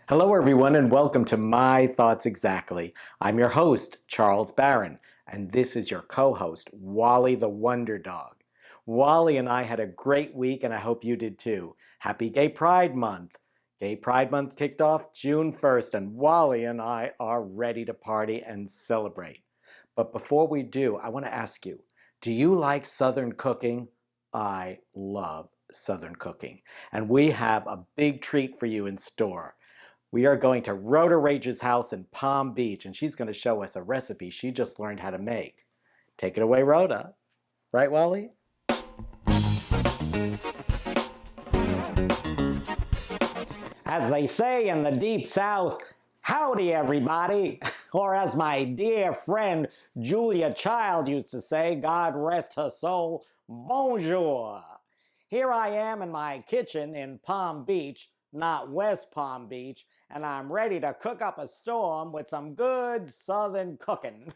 Hello, everyone, and welcome to My Thoughts Exactly. I'm your host, Charles Baran, and this is your co-host, Wally the Wonder Dog. Wally and I had a great week, and I hope you did too. Happy Gay Pride Month! Gay Pride Month kicked off June 1st, and Wally and I are ready to party and celebrate. But before we do, I want to ask you, do you like Southern cooking? I love Southern cooking, and we have a big treat for you in store. We are going to RHODA'S house in Palm Beach, and she's going to show us a recipe she just learned how to make. Take it away, Rhoda. Right, Wally? As they say in the Deep South, howdy, everybody. Or as my dear friend Julia Child used to say, God rest her soul, bonjour. Here I am in my kitchen in Palm Beach, not West Palm Beach, and I'm ready to cook up a storm with some good Southern cooking.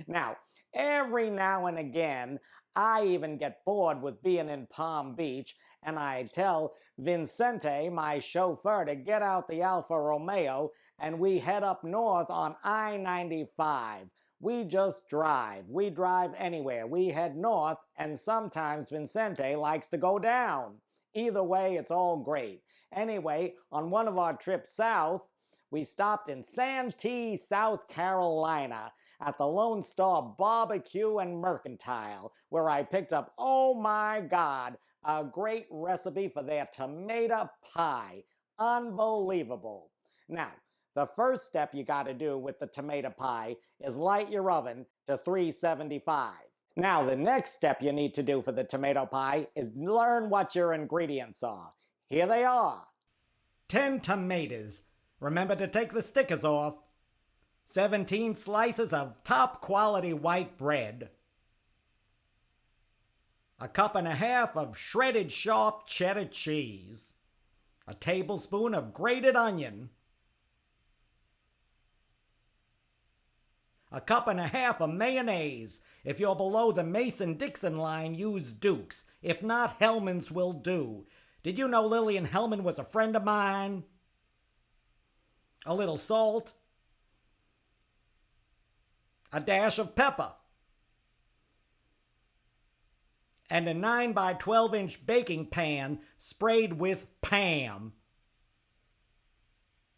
Now, every now and again, I even get bored with being in Palm Beach, and I tell Vincente, my chauffeur, to get out the Alfa Romeo, and we head up north on I-95. We just drive. We drive anywhere. We head north, and sometimes Vincente likes to go down. Either way, it's all great. Anyway, on one of our trips south, we stopped in Santee, South Carolina, at the Lone Star Barbecue and Mercantile, where I picked up, oh my God, a great recipe for their tomato pie. Unbelievable. Now, the first step you got to do with the tomato pie is light your oven to 375. Now, the next step you need to do for the tomato pie is learn what your ingredients are. Here they are. 10 tomatoes. Remember to take the stickers off. 17 slices of top quality white bread. A cup and a half of shredded sharp cheddar cheese. A tablespoon of grated onion. A cup and a half of mayonnaise. If you're below the Mason-Dixon line, use Duke's. If not, Hellman's will do. Did you know Lillian Hellman was a friend of mine? A little salt. A dash of pepper. And a 9 by 12 inch baking pan sprayed with Pam.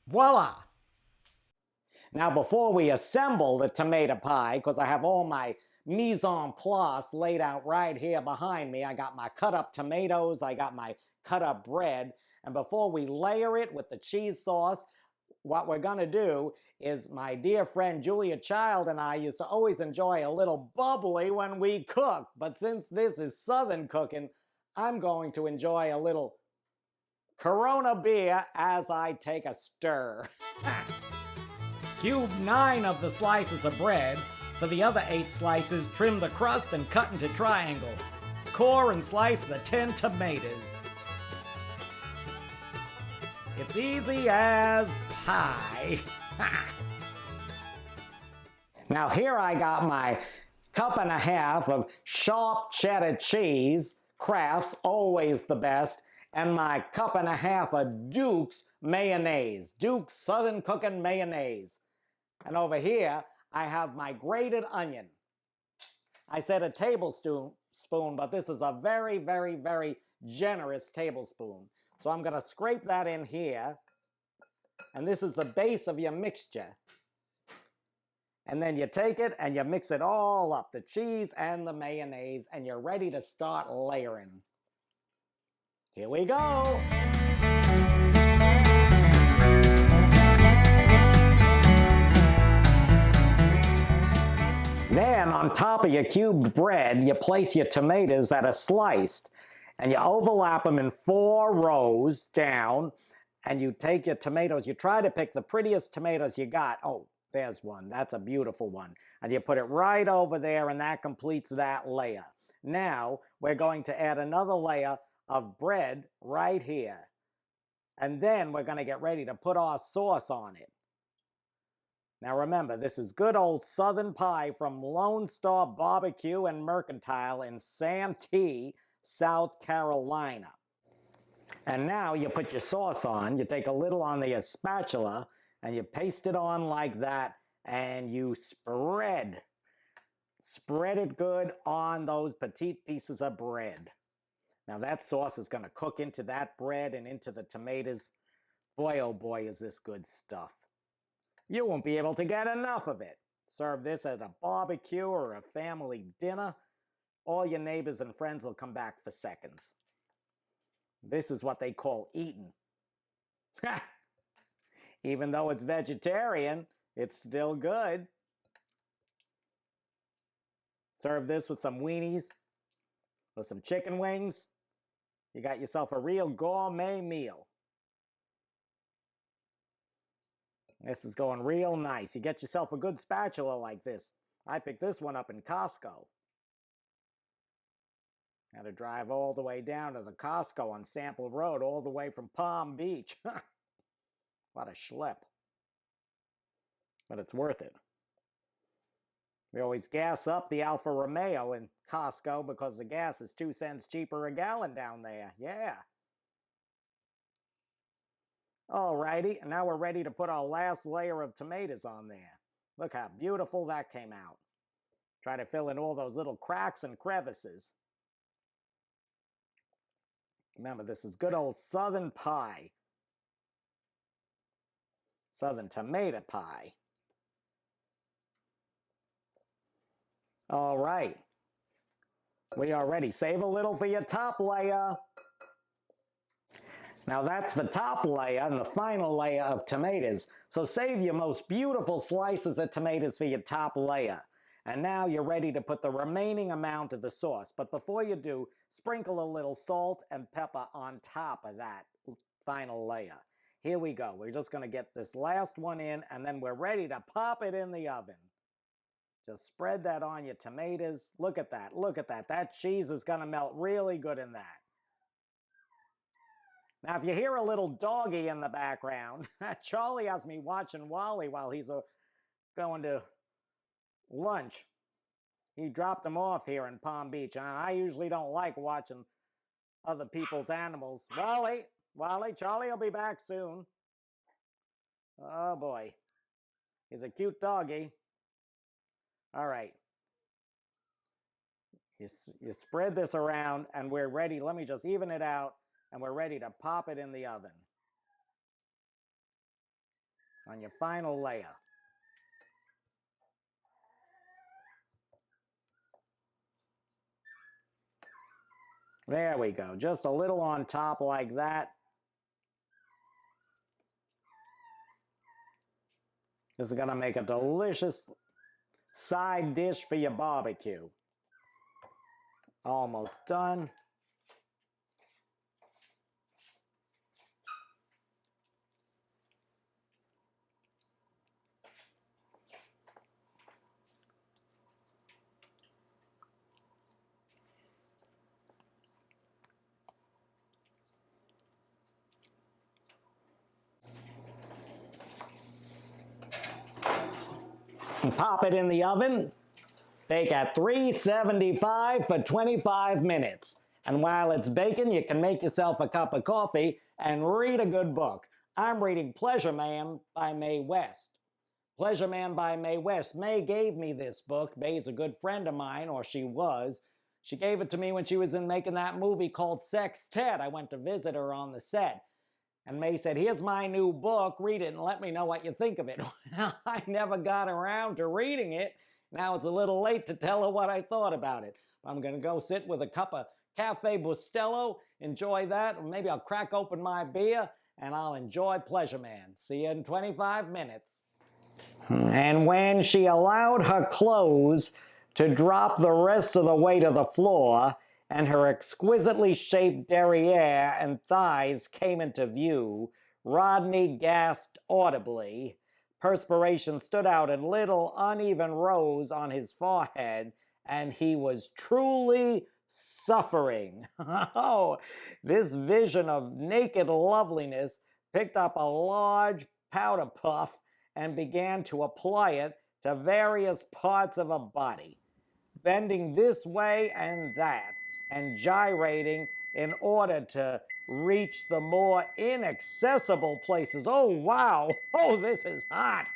Voila! Now, before we assemble the tomato pie, because I have all my mise en place laid out right here behind me, I got my cut up tomatoes, I got my cut up bread, and before we layer it with the cheese sauce, what we're going to do is my dear friend Julia Child and I used to always enjoy a little bubbly when we cook, but since this is Southern cooking, I'm going to enjoy a little Corona beer as I take a stir. Cube 9 of the slices of bread. For the other 8 slices, trim the crust and cut into triangles. Core and slice the 10 tomatoes. It's easy as pie. Now here I got my cup and a half of sharp cheddar cheese, Kraft's, always the best, and my cup and a half of Duke's mayonnaise, Duke's Southern Cooking mayonnaise. And over here, I have my grated onion. I said a tablespoon, but this is a very, very, very generous tablespoon. So I'm going to scrape that in here. And this is the base of your mixture. And then you take it and you mix it all up, the cheese and the mayonnaise, and you're ready to start layering. Here we go. Then on top of your cubed bread, you place your tomatoes that are sliced, and you overlap them in 4 rows down, and you take your tomatoes, you try to pick the prettiest tomatoes you got. Oh, there's one, that's a beautiful one. And you put it right over there, and that completes that layer. Now, we're going to add another layer of bread right here. And then we're going to get ready to put our sauce on it. Now remember, this is good old Southern pie from Lone Star Barbecue and Mercantile in Santee, South Carolina. And now you put your sauce on, you take a little on the spatula, and you paste it on like that, and you spread it good on those petite pieces of bread. Now that sauce is going to cook into that bread and into the tomatoes. Boy, oh boy, is this good stuff. You won't be able to get enough of it. Serve this at a barbecue or a family dinner. All your neighbors and friends will come back for seconds. This is what they call eating. Even though it's vegetarian, it's still good. Serve this with some weenies or some chicken wings. You got yourself a real gourmet meal. This is going real nice. You get yourself a good spatula like this. I picked this one up in Costco. Had to drive all the way down to the Costco on Sample Road, all the way from Palm Beach. What a schlep. But it's worth it. We always gas up the Alfa Romeo in Costco because the gas is 2 cents cheaper a gallon down there. Yeah. Alrighty, and now we're ready to put our last layer of tomatoes on there. Look how beautiful that came out. Try to fill in all those little cracks and crevices. Remember, this is good old Southern pie. Southern tomato pie. All right. We are ready. Save a little for your top layer. Now that's the top layer and the final layer of tomatoes. So save your most beautiful slices of tomatoes for your top layer. And now you're ready to put the remaining amount of the sauce. But before you do, sprinkle a little salt and pepper on top of that final layer. Here we go. We're just going to get this last one in, and then we're ready to pop it in the oven. Just spread that on your tomatoes. Look at that. Look at that. That cheese is going to melt really good in that. Now, if you hear a little doggy in the background, Charlie has me watching Wally while he's going to lunch. He dropped him off here in Palm Beach. I usually don't like watching other people's animals. Wally, Charlie will be back soon. Oh boy, he's a cute doggy. All right. You spread this around and we're ready. Let me just even it out and we're ready to pop it in the oven. On your final layer. There we go. Just a little on top like that. This is going to make a delicious side dish for your barbecue. Almost done. And pop it in the oven. Bake at 375 for 25 minutes. And while it's baking, you can make yourself a cup of coffee and read a good book. I'm reading Pleasure Man by Mae West. Pleasure Man by Mae West. Mae gave me this book. Mae's a good friend of mine, or she was. She gave it to me when she was making that movie called Sextet. I went to visit her on the set. And Mae said, here's my new book, read it and let me know what you think of it. I never got around to reading it. Now it's a little late to tell her what I thought about it. I'm going to go sit with a cup of Cafe Bustelo, enjoy that, or maybe I'll crack open my beer and I'll enjoy Pleasure Man. See you in 25 minutes. And when she allowed her clothes to drop the rest of the way to the floor, and her exquisitely shaped derriere and thighs came into view, Rodney gasped audibly. Perspiration stood out in little uneven rows on his forehead, and he was truly suffering. Oh, this vision of naked loveliness picked up a large powder puff and began to apply it to various parts of her body, bending this way and that, and gyrating in order to reach the more inaccessible places. Oh, wow. Oh, this is hot.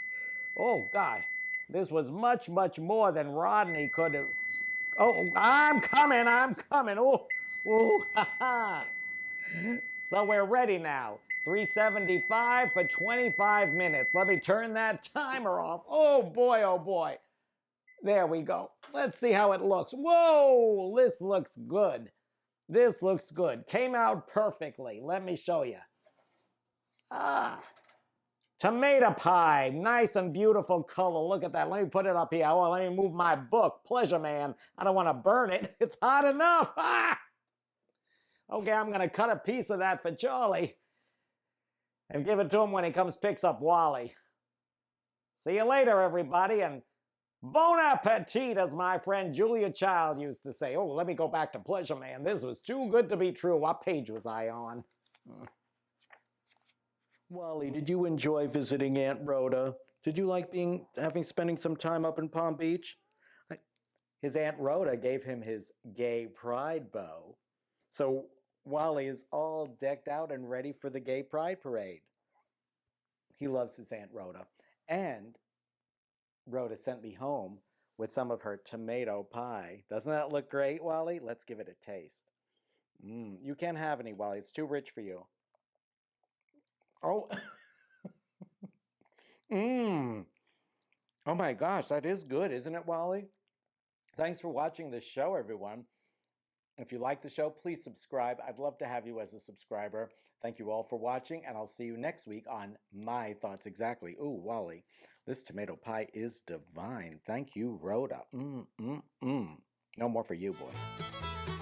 Oh, gosh. This was much, much more than Rodney could have. Oh, I'm coming. I'm coming. Oh, oh, ha, ha. So we're ready now. 375 for 25 minutes. Let me turn that timer off. Oh boy, oh boy. There we go. Let's see how it looks. Whoa, this looks good. This looks good. Came out perfectly. Let me show you. Ah, tomato pie. Nice and beautiful color. Look at that. Let me put it up here. Oh, let me move my book. Pleasure Man. I don't want to burn it. It's hot enough. Ah! Okay, I'm going to cut a piece of that for Charlie and give it to him when he comes picks up Wally. See you later, everybody, and bon appetit, as my friend Julia Child used to say. Oh, let me go back to Pleasure Man. This was too good to be true. What page was I on? Wally, did you enjoy visiting Aunt Rhoda? Did you like spending some time up in Palm Beach? His Aunt Rhoda gave him his gay pride bow. So Wally is all decked out and ready for the gay pride parade. He loves his Aunt Rhoda. And Rhoda sent me home with some of her tomato pie. Doesn't that look great, Wally? Let's give it a taste. You can't have any, Wally. It's too rich for you. Oh. Oh my gosh, that is good, isn't it, Wally? Thanks for watching this show, everyone. If you like the show, please subscribe. I'd love to have you as a subscriber. Thank you all for watching, and I'll see you next week on My Thoughts Exactly. Ooh, Wally, this tomato pie is divine. Thank you, Rhoda. No more for you, boy.